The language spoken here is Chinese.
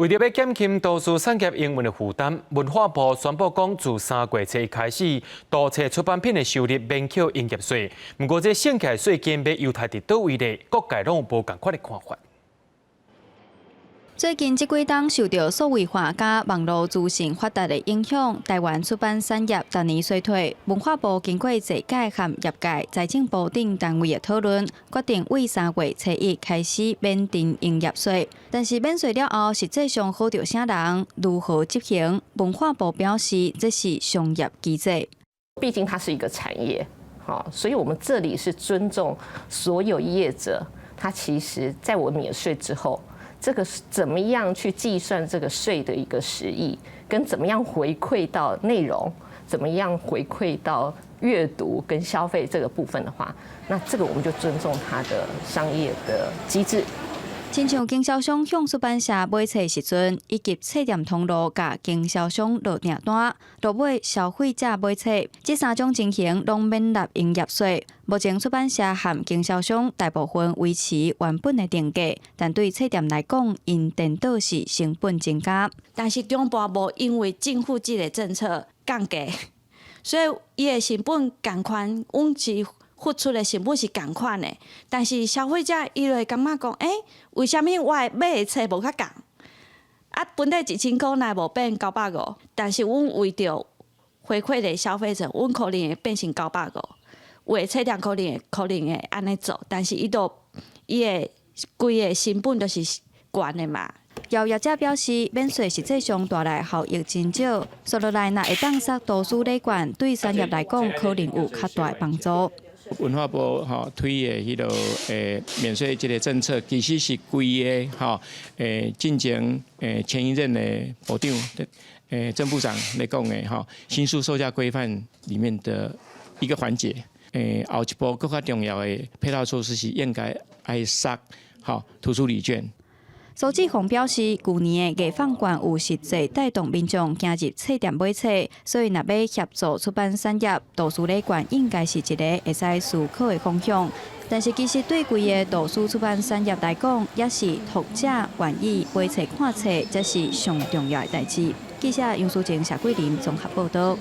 为着要减轻图书产业营运的负担，文化部宣布讲，自3月1日开始，图册出版品的收入免扣营业税。不过，这省起来税金要犹太伫倒位呢？各界拢有无同款的看法。最近这几档受到数位化加网络资讯发达的影响，台湾出版产业逐年衰退。文化部经过济届和业界、财政部等单位的讨论，决定为3月1日开始免订营业税。但是免税了后，实际上好着啥人如何执行？文化部表示，这是商业机制。毕竟它是一个产业，所以我们这里是尊重所有业者，他其实在我免税之后。这个是怎么样去计算这个税的一个实益，跟怎么样回馈到内容，怎么样回馈到阅读跟消费这个部分的话，那这个我们就尊重它的商业的机制。亲像经销商向出版社买册时阵，以及册店通路甲经销商落订单，落尾消费者买册，这3种情形拢免纳营业税。目前出版社和经销商大部分维持原本的定价，但对册店来讲，因颠倒是成本增加。但是中部无因为政府这个政策降价，所以伊的成本同款，阮是付出的成本是同款的。但是消费者伊就会感觉讲，为什么我买的册无较共？啊，本来1000块乃无变950，但是阮为着回馈给消费者，阮可能会变成950。有的册店可能会安尼做，但是伊的规个成本都是悬的嘛。有业者表示，免税实际上带来效益真少，说落来若会当杀图书礼券，对产业来讲可能有较大帮助。文化部推的迄个免税这个政策，其实是规个进前前一任的部长郑部长来讲的新书售价规范里面的一个环节。后一步更加重要的配套措施是应该爱杀图书礼券。苏志宏表示，去年的艺放券有实际带动民众进入册店买册，所以若要协助出版产业，图书礼券应该是一个会使思考的方向。但是其实对规个图书出版产业来讲，也是读者愿意买册看册，这是上重要的代志。记者杨淑静、谢桂林综合报道。